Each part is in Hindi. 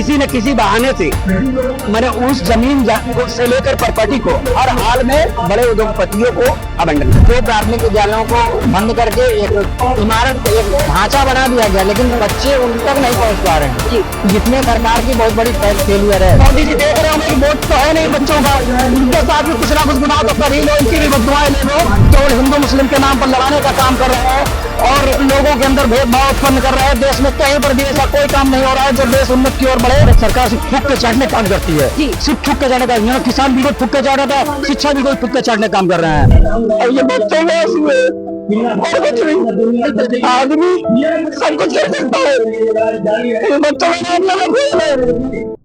किसी न किसी बहाने से मैंने उस जमीन से लेकर प्रॉपर्टी को हर हाल में बड़े उद्योगपतियों को आवंटन किया। दो प्राथमिक विद्यालयों को बंद करके एक इमारत, एक ढांचा बना दिया गया, लेकिन बच्चे उन तक नहीं पहुंच पा रहे हैं, जिसमें सरकार की बहुत बड़ी फेलियर है। मोदी जी देख रहे हो वोट तो है नहीं बच्चों का, उनके साथ भी कुछ ना कुछ गुनाह तो कर ही लो, इनकी भी बददुआएं ले लो। केवल हिंदू मुस्लिम के नाम पर लड़ाने का काम कर रहे हैं और लोगों के अंदर भेदभाव उत्पन्न कर रहे हैं। देश में कहीं पर भी ऐसा कोई काम नहीं हो रहा है जो देश उन्नत की ओर बढ़े। सरकार सिर्फ फूक के चाटने काम करती है, सिर्फ फूक के चाटने का। यहाँ किसान भी कोई फूक के चाट रहा था, शिक्षा भी कोई फूक के चाटने काम कर रहे हैं। और ये बच्चों में और कुछ नहीं, आदमी सब कुछ कर सकता है, बच्चों में।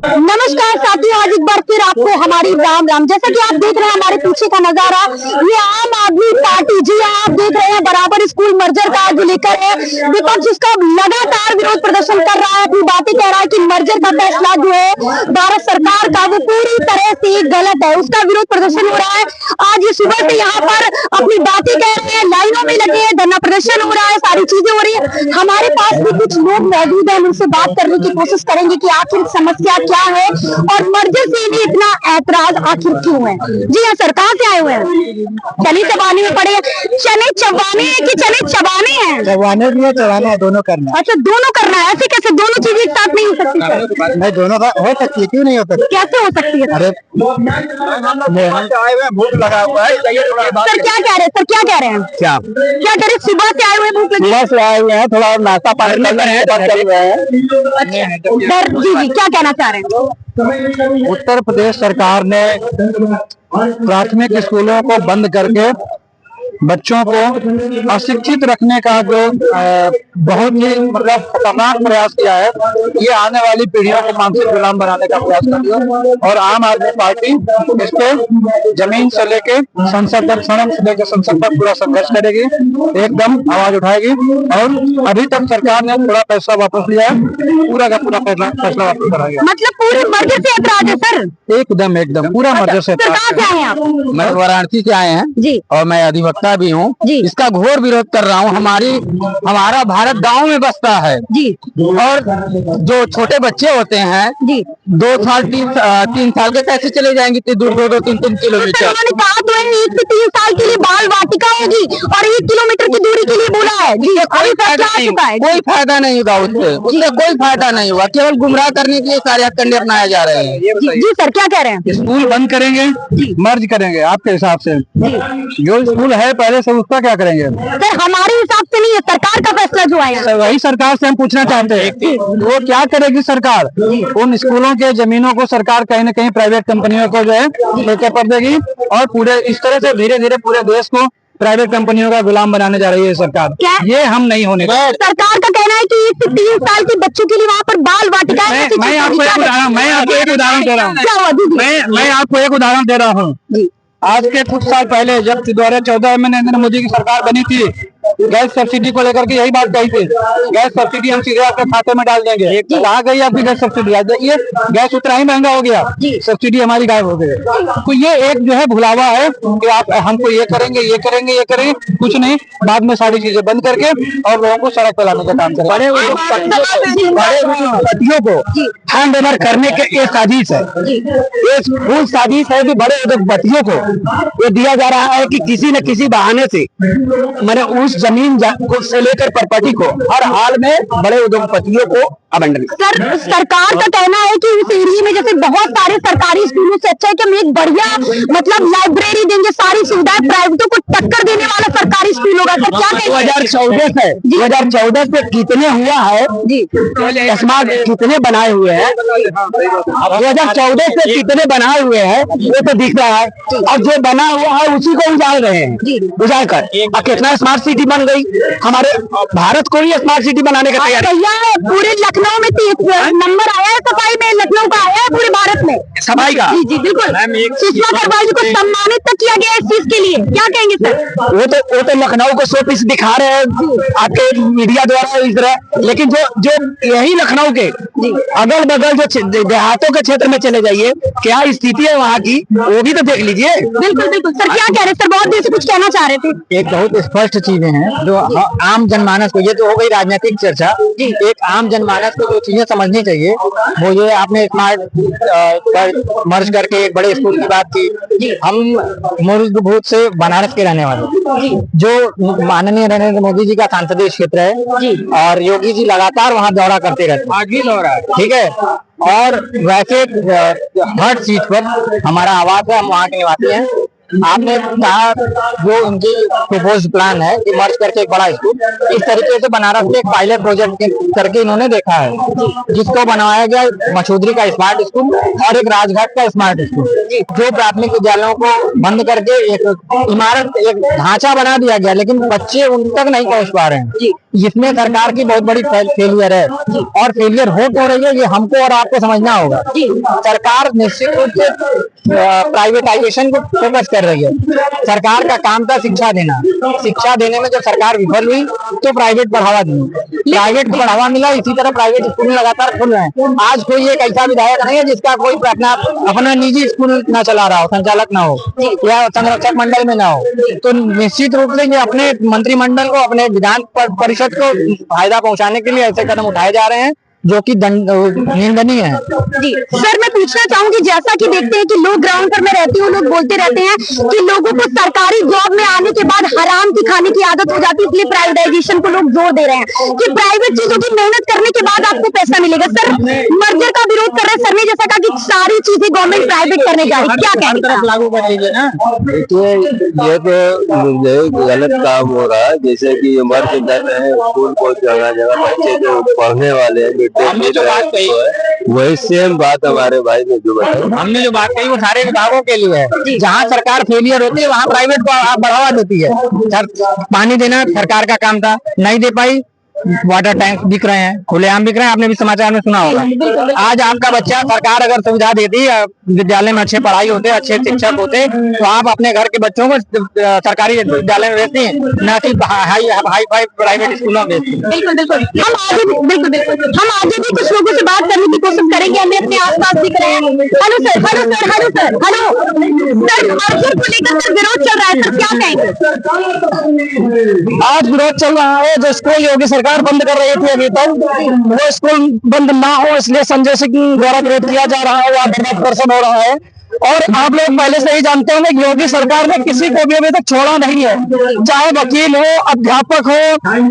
नमस्कार साथियों, आज एक बार फिर आपको हमारी राम राम। जैसा कि आप देख रहे हैं हमारे पीछे का नजारा, ये आम आदमी पार्टी, जी आप देख रहे हैं बराबर स्कूल मर्जर का जो लेकर है विपक्ष इसका लगातार विरोध प्रदर्शन कर रहा है, अपनी बातें कह रहा है कि मर्जर का फैसला जो है भारत सरकार का वो पूरी तरह से गलत है, उसका विरोध प्रदर्शन हो रहा है। आज ये सुबह से यहाँ पर अपनी बातें कह रहे हैं, लाइनों में लगे हैं, धरना प्रदर्शन हो रहा है, सारी चीजें हो रही है। हमारे पास भी कुछ लोग मौजूद हैं, उनसे बात करने की कोशिश करेंगे कि आखिर समस्या क्या है और मर्जर से इन्हें इतना ऐतराज आखिर क्यों है। जी हाँ, सरकार से आए हुए हैं, चने चबाने में पड़े। चने चबाने हैं कि चने चबाने हैं? चबाने भी है, चबाने है, दोनों करना है। अच्छा, दोनों करना है। ऐसे कैसे दोनों चीजें एक साथ नहीं हो सकती सर? नहीं, दोनों का हो सकती है, क्यों नहीं हो सकती? कैसे हो सकती है? अरे भूख लगा हुआ है। सर क्या कह रहे हैं? सर क्या कह रहे हैं? क्या क्या कह रहे हैं? सुबह से आए हुए, भूख लगी? सुबह से आए हुए हैं, थोड़ा नाश्ता पानी कर रहे हैं, चल रहे हैं। सर जी क्या कहना चाह रहे हैं? उत्तर प्रदेश सरकार ने प्राथमिक स्कूलों को बंद करके बच्चों को अशिक्षित रखने का जो बहुत ही मतलब खतरनाक प्रयास किया है, ये आने वाली पीढ़ियों को मानसिक गुलाम बनाने का प्रयास कर रही है। और आम आदमी पार्टी इस पे जमीन से लेके संसद तक, सड़क से लेकर संसद तक पूरा संघर्ष करेगी, एकदम आवाज उठाएगी। और अभी तक सरकार ने थोड़ा पैसा वापस लिया है, पूरा का पूरा फैसला वापस कराएगा। मतलब पूरे मर्जर से ऐतराज है सर? एकदम पूरा मर्जर से। कहाँ से आए हैं आप? मैं वाराणसी से आए हैं जी, और मैं अधिवक्ता भी हूँ। इसका घोर विरोध कर रहा हूँ। हमारा भारत गांव में बसता है जी, और जो छोटे बच्चे होते हैं जी 2 साल 3 साल के कैसे चले जाएंगे इतनी दूर, 2-3 किलोमीटर? उन्होंने कहा तो है 1 से 3 साल के लिए बाल वाटिका होगी और 1 किलोमीटर की दूरी के लिए बोला है। जी, कोई फायदा नहीं होगा, उससे कोई फायदा नहीं हुआ, केवल गुमराह करने के लिए सारे हथकंडे अपनाए जा रहे हैं। जी सर क्या कह रहे हैं? स्कूल बंद करेंगे, मर्ज करेंगे आपके हिसाब से? जो स्कूल है पहले से उसका क्या करेंगे? सर हमारे हिसाब से नहीं है, सरकार का फैसला जो आया। वही सरकार से हम पूछना चाहते हैं कि वो क्या करेगी सरकार? उन स्कूलों के जमीनों को सरकार कहीं न कहीं प्राइवेट कंपनियों को जो है लेके पर देगी और पूरे इस तरह से धीरे धीरे पूरे देश को प्राइवेट कंपनियों का गुलाम बनाने जा रही है सरकार। ये हम नहीं होने देंगे। सरकार का कहना है कि 1 से 3 साल के बच्चों के लिए वहाँ पर बाल वाटिका है। मैं आपको एक उदाहरण दे रहा हूँ। मैं आपको एक उदाहरण दे रहा हूँ। आज के कुछ साल पहले जब 2014 में नरेंद्र मोदी की सरकार बनी थी, गैस सब्सिडी को लेकर के यही बात कही थी, गैस सब्सिडी हम सीधे आपके खाते में डाल देंगे। कहाँ गई आपकी गैस सब्सिडी? आज देखिए गैस उतना ही महंगा हो गया, सब्सिडी हमारी गायब हो गई। तो ये एक जो है भुलावा है कि आप हमको ये करेंगे, कुछ नहीं, बाद में सारी चीजें बंद करके और लोगों को सड़क पर लाने का काम करें। बड़े उद्योगपतियों को हैंड ओवर करने के ये साजिश है, ये फूल साजिश है कि बड़े उद्योगपतियों को ये दिया जा रहा है कि किसी न किसी बहाने से मैंने उस जमीन से लेकर प्रॉपर्टी को हर हाल में बड़े उद्योगपतियों को आवंटन। सर सरकार का कहना है कि इस एरिया में जैसे बहुत सारे सरकारी स्कूलों से अच्छा है कि हम एक बढ़िया मतलब लाइब्रेरी देंगे, सारी सुविधाएं प्राइवेटों को टक्कर देने वाला सरकारी स्कूल होगा। सर क्या 2014 से कितने हुआ है जी, स्मार्ट कितने बनाए हुए हैं, 2014 से कितने बनाए हुए हैं वो तो दिख रहा है। और जो बना हुआ है उसी को उजाड़ रहे हैं, उजाड़ कर कितना स्मार्ट सिटी बन गई। हमारे भारत को ही स्मार्ट सिटी बनाने का तैयार पूरे लखनऊ में 30 नंबर आया है सफाई में, लखनऊ का आया है पूरे भारत में। सफाई का। जी जी बिल्कुल। सुषमा अग्रवाल जी को सम्मानित तक किया गया इस चीज के लिए, क्या कहेंगे सर? वो तो लखनऊ को शो पीस दिखा रहे हैं आपके मीडिया द्वारा इस तरह, लेकिन जो यही लखनऊ के अगल बगल जो देहातों के क्षेत्र में चले जाइए, क्या स्थिति है वहाँ की, वो भी तो देख लीजिए। बिल्कुल बिल्कुल सर, क्या कह रहे सर? बहुत देर से कुछ कहना चाह रहे थे। एक बहुत स्पष्ट चीजें हैं जो आम जनमानस को, ये तो हो गई राजनीतिक चर्चा, एक आम जनमानस को जो चीजें समझनी चाहिए वो ये, आपने स्मार्ट मर्ज करके एक बड़े स्कूल की बात की। हम मूलभूत से बनारस के रहने वाले, जो माननीय नरेंद्र मोदी जी का संसदीय क्षेत्र है और योगी जी लगातार वहाँ दौरा करते रहते हैं, ठीक है। और वैसे हर सीट पर हमारा आवाज है, हम वहाँ के निवासी हैं। आपने कहा जो उनकी प्रपोज प्लान है कि मर्ज करके एक बड़ा स्कूल, इस तरीके से बनारस में एक पायलट प्रोजेक्ट करके इन्होंने देखा है, जिसको बनाया गया मछूदरी का स्मार्ट स्कूल और एक राजघाट का स्मार्ट स्कूल, जो प्राथमिक विद्यालयों को बंद करके एक इमारत, एक ढांचा बना दिया गया, लेकिन बच्चे उन तक नहीं पहुंच पा रहे हैं। इसमें सरकार की बहुत बड़ी फेलियर है, और फेलियर हो तो रही है, ये हमको और आपको समझना होगा। सरकार निश्चित रूप से प्राइवेटाइजेशन को फोकस कर रही है। सरकार का काम था शिक्षा देना, शिक्षा देने में जब सरकार विफल हुई तो प्राइवेट बढ़ावा दी, प्राइवेट को बढ़ावा मिला, इसी तरह प्राइवेट स्कूल लगातार खुल रहे हैं। आज कोई एक ऐसा विधायक नहीं है जिसका कोई अपना निजी स्कूल ना चला रहा हो, संचालक ना हो या संरक्षक मंडल में ना हो, तो निश्चित रूप से ये अपने मंत्रिमंडल को, अपने विधान परिषद को फायदा पहुंचाने के लिए ऐसे कदम उठाए जा रहे हैं जो कि निंदनीय है। जी सर, मैं पूछना चाहूंगी, जैसा कि देखते हैं कि लोग ग्राउंड पर मैं रहती हूँ, लोग बोलते रहते हैं कि लोगों को सरकारी जॉब में आने के बाद हराम की खाने की आदत हो जाती है, इसलिए प्राइवेटाइजेशन को लोग जोर दे रहे हैं कि प्राइवेट चीजों की मेहनत करने के बाद आपको पैसा मिलेगा। सर मर्जर का विरोध कर रहे हैं, सर ने जैसा कहा कि सारी चीजें गवर्नमेंट प्राइवेट करने जा रही है, क्या कहेंगे? लागू कर लीजिए ना। देखिए, ये तो मुझे गलत काम हो रहा है, जैसे कि मर्ज कर रहे हैं स्कूल को, जगह जगह बच्चे जो पढ़ने वाले हैं, हमने जो बात कही वही सेम बात हमारे भाई ने जो बताई, हमने जो बात कही वो सारे विभागों के लिए है। जहाँ सरकार फेलियर होती है वहाँ प्राइवेट को बढ़ावा देती है। पानी देना सरकार का काम था, नहीं दे पाई, वाटर टैंक बिक रहे हैं, खुलेआम बिक रहे हैं, आपने भी समाचार में सुना होगा। आज आपका बच्चा, सरकार अगर सुविधा देती, विद्यालय में अच्छे पढ़ाई होते, अच्छे शिक्षक होते, तो आप अपने घर के बच्चों को सरकारी विद्यालय में भेजती हैं, न कि हाई फाई प्राइवेट स्कूलों में भेजती हैं। बिल्कुल बिल्कुल, हम आगे भी कुछ लोगों से बात करने की कोशिश करेंगे, हमें अपने आसपास दिख रहे हैं। Hello sir, hello sir, hello sir, hello sir, merger को लेकर सर विरोध चल रहा है, सर क्या कहेंगे? आज विरोध चल रहा है, जो स्कूल योगी सरकार बंद कर रही थी अभी तक, वो स्कूल बंद ना हो इसलिए संजय सिंह द्वारा विरोध किया जा रहा है, वहाँ धरना प्रदर्शन हो रहा है। और आप लोग पहले से ही जानते होंगे कि योगी सरकार ने किसी को भी अभी तक छोड़ा नहीं है, चाहे वकील हो, अध्यापक हो,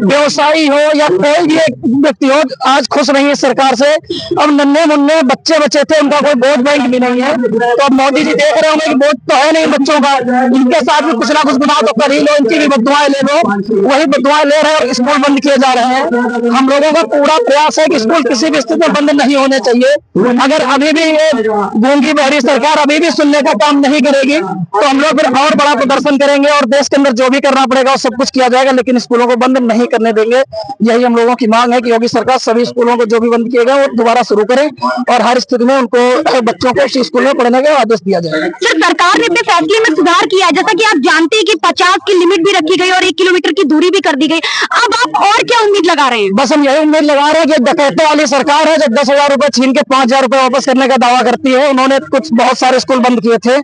व्यवसायी हो या कोई भी एक व्यक्ति हो, आज खुश नहीं है सरकार से। अब नन्हे मुन्ने बच्चे थे, उनका कोई वोट बैंक भी नहीं है, तो अब मोदी जी देख रहे होंगे कि वोट तो है नहीं बच्चों का, इनके साथ भी कुछ ना कुछ गुनाह तो कर ही लो, इनकी भी बददुआएं ले लो, वही बददुआएं ले रहे हैं और स्कूल बंद किए जा रहे हैं। हम लोगों का पूरा प्रयास है कि स्कूल किसी भी स्थिति में बंद नहीं होने चाहिए। अगर अभी भी ये गूंगी बहरी सरकार अभी भी सुनने का काम नहीं करेगी तो हम लोग फिर और बड़ा प्रदर्शन करेंगे और देश के अंदर जो भी करना पड़ेगा वो सब कुछ किया जाएगा, लेकिन स्कूलों को बंद नहीं करने देंगे। यही हम लोगों की मांग है कि योगी सरकार सभी स्कूलों को जो भी बंद किए गए वो दोबारा शुरू करें और हर स्थिति में उनको बच्चों को उसी स्कूल में पढ़ने का आदेश दिया जाएगा। सर सरकार ने अपने फैसले में सुधार किया है, जैसा कि आप जानते हैं कि 50 की लिमिट भी रखी गई और 1 किलोमीटर की दूरी भी कर दी गई। अब आप और क्या उम्मीद लगा रहे हैं? बस हम यही उम्मीद लगा रहे हैं कि डकैतों वाली सरकार है जो 10,000 रुपए छीन के 5,000 रुपए वापस करने का दावा करती है। उन्होंने कुछ बहुत सारे स्कूल बंद किए थे।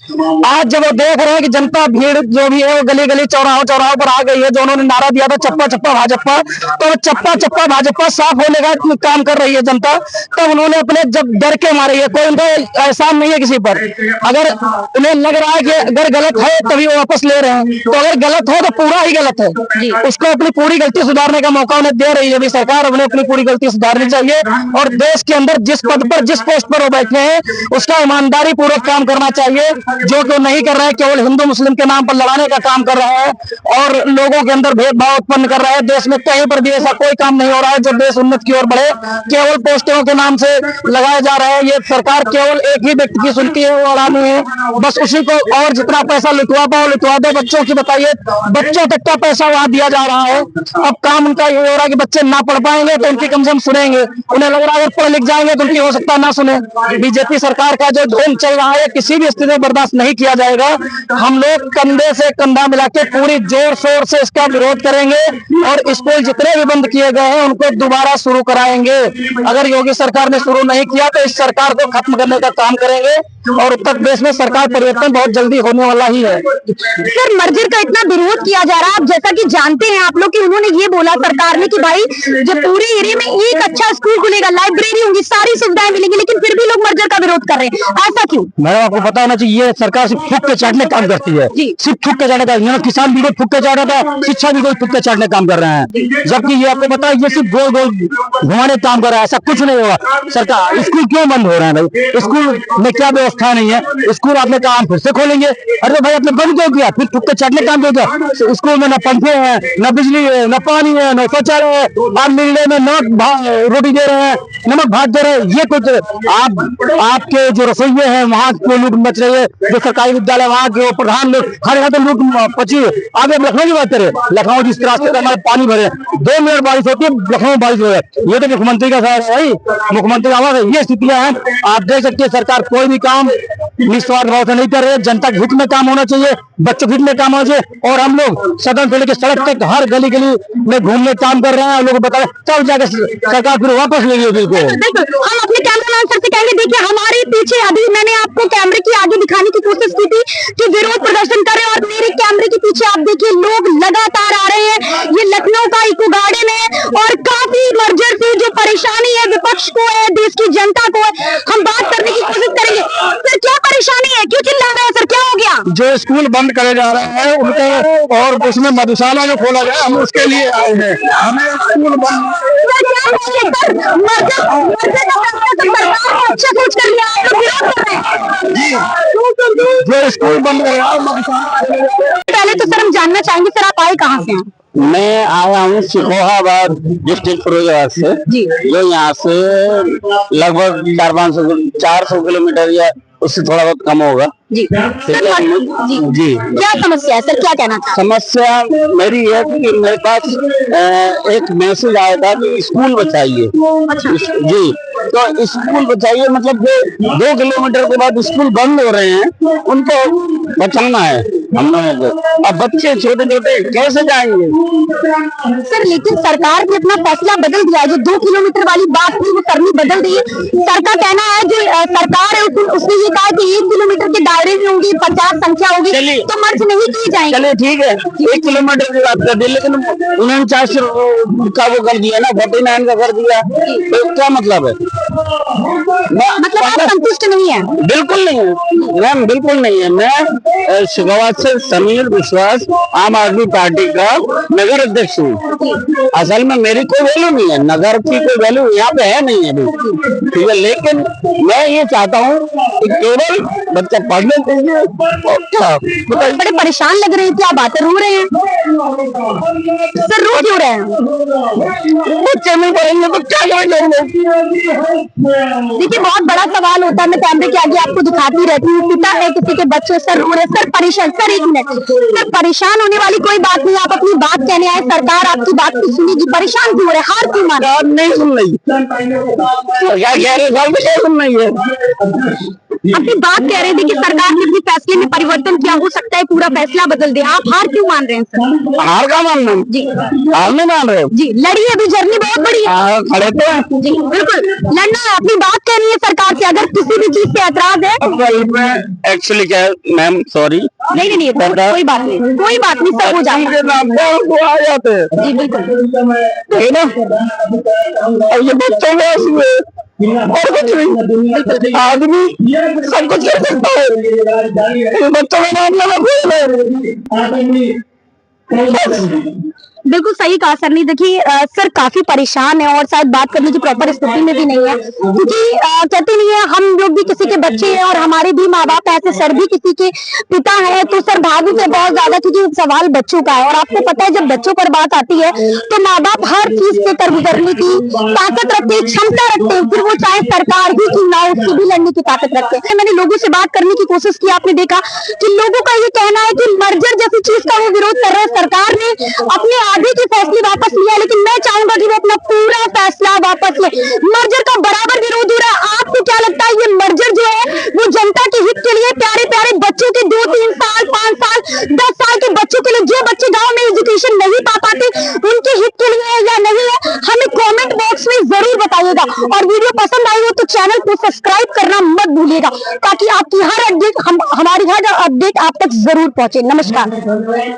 आज जब वो देख रहे हैं कि जनता भीड़ जो भी है वो गली गली चौराहों पर आ गई है, जो उन्होंने नारा दिया था चप्पा चप्पा भाजपा, तो चप्पा चप्पा भाजपा साफ होने का काम कर रही है जनता। तो उन्होंने अपने जब डर के मारे है, कोई उनका एहसान नहीं है किसी पर। अगर उन्हें लग रहा है कि अगर गलत है तभी वो वापस ले रहे हैं, तो अगर गलत हो तो पूरा ही गलत है। उसको अपनी पूरी गलती सुधारने का मौका उन्हें दे रही है अभी सरकार। उन्हें अपनी पूरी गलती सुधारनी चाहिए और देश के अंदर जिस पद पर, जिस पोस्ट पर वो बैठे हैं उसका ईमानदारी पूर्वक काम करना चाहिए, जो कि नहीं कर रहे हैं। केवल हिंदू मुस्लिम के नाम पर लड़ाने का काम कर रहे हैं और लोगों के अंदर भेदभाव उत्पन्न कर रहे हैं। देश में कहीं पर भी ऐसा कोई काम नहीं हो रहा है जो देश उन्नत की ओर बढ़े। केवल पोस्टरों के नाम से लगाए जा रहे हैं। ये सरकार केवल एक ही व्यक्ति की सुनती है, वो अडानी है, बस उसी को और जितना पैसा लुटवा पाओ लुटवा दो। बच्चों की बताइए, बच्चों तक का पैसा वहां दिया जा रहा है। अब काम उनका ये हो रहा है कि बच्चे ना पढ़ पाएंगे तो उनकी कम से कम सुनेंगे। उन्हें लग रहा है अगर पढ़ लिख जाएंगे तो उनकी हो सकता है ना सुने। बीजेपी सरकार का जो ढोल चल रहा है किसी भी स्थिति में बर्दाश्त नहीं किया जाएगा। हम लोग कंधे से कंधा मिला के पूरी जोर शोर से इसका विरोध करेंगे और स्कूल जितने भी बंद किए गए हैं उनको दोबारा शुरू कराएंगे। अगर योगी सरकार ने शुरू नहीं किया तो इस सरकार को खत्म करने का काम करेंगे और उत्तर प्रदेश में सरकार परिवर्तन बहुत जल्दी होने वाला ही है। सर, मर्जर का इतना विरोध किया जा रहा है, आप जैसा कि जानते हैं आप लोग कि उन्होंने ये बोला सरकार ने कि भाई जो पूरे एरिया में एक अच्छा स्कूल खुलेगा, लाइब्रेरी होंगी, सारी सुविधाएं मिलेंगी, लेकिन फिर भी लोग मर्जर का विरोध कर रहे हैं, ऐसा क्यों? मैडम, आपको पता होना चाहिए ये सरकार सिर्फ फूक के चाटने का काम करती है। सिर्फ फूक के चाटने का, किसान भी फूक के चाटा था, शिक्षा भी कोई फूक के चाटने का काम कर रहे हैं। जबकि ये आपको पता है ये सिर्फ गोल गोल घुमाने का काम कर रहा है। ऐसा कुछ नहीं होगा। सरकार स्कूल क्यों बंद हो रहे हैं भाई? स्कूल में क्या व्यवस्था नहीं है? स्कूल आपने कहा हम फिर से खोलेंगे, अरे भाई आपने बंद क्यों किया? फिर फूक के चाटने का काम क्यों किया? स्कूल में न पंखे हैं, न बिजली है, न पानी है, न शौचालय है, आप मिलने में नमक रोटी दे रहे हैं, नमक भात दे रहे हैं। ये कुछ आपके जो रसोइये हैं वहाँ की लूट मच रही है। जो सरकारी विद्यालय वहाँ के प्रधान लोग हर यहाँ तो लूट पची। आगे लखनऊ की बात करें, लखनऊ जिस तरह से हमारे पानी भरे 2 मिनट बारिश होती है, लखनऊ में बारिश हो जाए। ये तो मुख्यमंत्री का साथ है भाई, मुख्यमंत्री का आवाज है। ये स्थितियां हैं। आप देख सकते हैं सरकार कोई भी काम निस्वार्थ भाव से नहीं कर रहे हैं। जनता के हित में काम होना चाहिए, बच्चों के हित में काम होना चाहिए। और हम लोग सदन से लेकर सड़क तक हर गली गली में घूमने काम कर रहे हैं। लोगों को बता तब जाकर सरकार फिर वापस लेगी बिल को। हम अपने कैमरामैन सर से कहेंगे, देखिए हमारे पीछे अभी मैंने आपको कैमरे की आगे दिखाने की कोशिश की थी कि विरोध प्रदर्शन कर रहे हैं और मेरे कैमरे के पीछे आप देखिए लोग लगातार आ रहे हैं। ये लखनऊ का इको गार्डन है और काफी मर्जर से जो परेशानी है विपक्ष को है, देश की जनता को है, हम बात करने की कोशिश करेंगे। सर, क्या परेशानी है, क्यों चिल्ला रहे हैं सर, क्या हो गया? जो स्कूल बंद करे जा रहे हैं उनको और उसमें मधुशाला जो खोला जाए, हम उसके लिए आए हैं। हमें स्कूल बंद अच्छा सोच कर लिया, आप लोग विरोध कर रहे हैं। जो स्कूल बंद करे पहले तो सर हम जानना चाहेंगे सर आप आए कहाँ से हैं? मैं आया हूँ सिकोहाबाद डिस्ट्रिक्ट फिरोजाबाद से, जो यहाँ से लगभग 400 किलोमीटर या उससे थोड़ा बहुत कम होगा। जी जी क्या समस्या है सर, क्या कहना था? समस्या मेरी है कि मेरे पास एक मैसेज आया था कि स्कूल बचाइए। जी, तो स्कूल बचाइए मतलब जो 2 किलोमीटर के बाद स्कूल बंद हो रहे हैं उनको बचाना है हम लोगों को। अब बच्चे छोटे छोटे कैसे जाएंगे? सर, लेकिन सरकार ने अपना फैसला बदल दिया है। जो 2 किलोमीटर वाली बात थी वो करनी बदल दी है। सर का कहना है जो सरकार है उसने ये कहा कि 1 किलोमीटर के दायरे में होंगी, 50 संख्या होगी तो मर्ज नहीं की जाएगी। चलिए ठीक है, 1 किलोमीटर की बात कर दी, लेकिन 49 का वो कर दिया ना, 49 का कर दिया, तो क्या मतलब है? मतलब आप संतुष्ट नहीं है? बिल्कुल नहीं है मैम, बिल्कुल नहीं है। मैं शिकोहाबाद से समीर विश्वास, आम आदमी पार्टी का नगर अध्यक्ष हूँ। असल में मेरी कोई वैल्यू नहीं है, नगर की कोई वैल्यू यहाँ पे है नहीं अभी, ठीक है। लेकिन मैं ये चाहता हूँ कि केवल बच्चा पढ़ने के लिए। बड़े परेशान लग रहे हैं, क्या बात है, रो रहे हैं सर? रो क्यों रहे हैं? बच्चे नहीं पढ़ेंगे तो क्या करेंगे? देखिए बहुत बड़ा सवाल होता है, मैं कैमरे के आगे आपको दिखाती रहती हूँ। पिता है किसी के बच्चे, सर रो रहे, सर परेशान। सर 1 मिनट सर, परेशान होने वाली कोई बात नहीं, आप अपनी बात कहने आए, सरकार आपकी बात को सुनेगी। परेशान क्यों हो रहे, हार क्यों मान? नहीं सुन रही, क्या कह रहे सुन रही है? अपनी बात कह रहे थे कि सरकार ने अपने फैसले में परिवर्तन किया, हो सकता है पूरा फैसला बदल दे। आप हार क्यों मान रहे हैं सर? हार का मान रहे हैं जी, हार नहीं मान रहे जी, लड़िए, अभी जर्नी बहुत बड़ी है। खड़े तो जी बिल्कुल लड़ना है, अपनी बात कहनी है सरकार से। अगर किसी भी चीज से ऐतराज है, एक्चुअली क्या है मैम, सॉरी, नहीं कोई बात नहीं, कोई बात नहीं, सब हो जाएगा। आ जाते हैं जी बिल्कुल, है ना। अब ये बच्चों में और कुछ नहीं, आदमी सब कुछ कर सकता है, बच्चों का नाम लेना कोई नहीं। बिल्कुल सही कहा सर ने। देखिए सर काफी परेशान है और शायद बात करने की प्रॉपर स्थिति में भी नहीं है, क्योंकि कहते नहीं है हम लोग भी किसी के बच्चे हैं और हमारे भी माँ बाप ऐसे, सर भी किसी के पिता है, तो सर भावुक है बहुत ज्यादा, क्योंकि सवाल बच्चों का है। और आपको पता है जब बच्चों पर बात आती है तो माँ बाप हर चीज से कर गुजरने की ताकत रखते हैं, क्षमता रखते हैं, फिर वो चाहे सरकार ही क्यों ना हो उससे भी लड़ने की ताकत रखते हैं। मैंने लोगों से बात करने की कोशिश की, आपने देखा कि लोगों का ये कहना है कि मर्जर जैसी चीज का वो विरोध कर रहे हैं। सरकार ने अपने आगे के फैसले वापस लिया, लेकिन मैं चाहूंगा कि वो अपना पूरा फैसला वापस ले। मर्जर का बराबर विरोध हो रहा है। आपको क्या लगता है ये मर्जर जो है वो जनता के हित के लिए, प्यारे प्यारे बच्चों के 2-3 साल 5 साल 10 साल के बच्चों के लिए, जो बच्चे गांव में एजुकेशन नहीं पा पाते उनके हित के लिए है या नहीं है, हमें कमेंट बॉक्स में जरूर बताइएगा। और वीडियो पसंद आई हो तो चैनल को सब्सक्राइब करना मत भूलिएगा, ताकि आपकी हर अपडेट हमारी हर अपडेट आप तक जरूर पहुंचे। नमस्कार।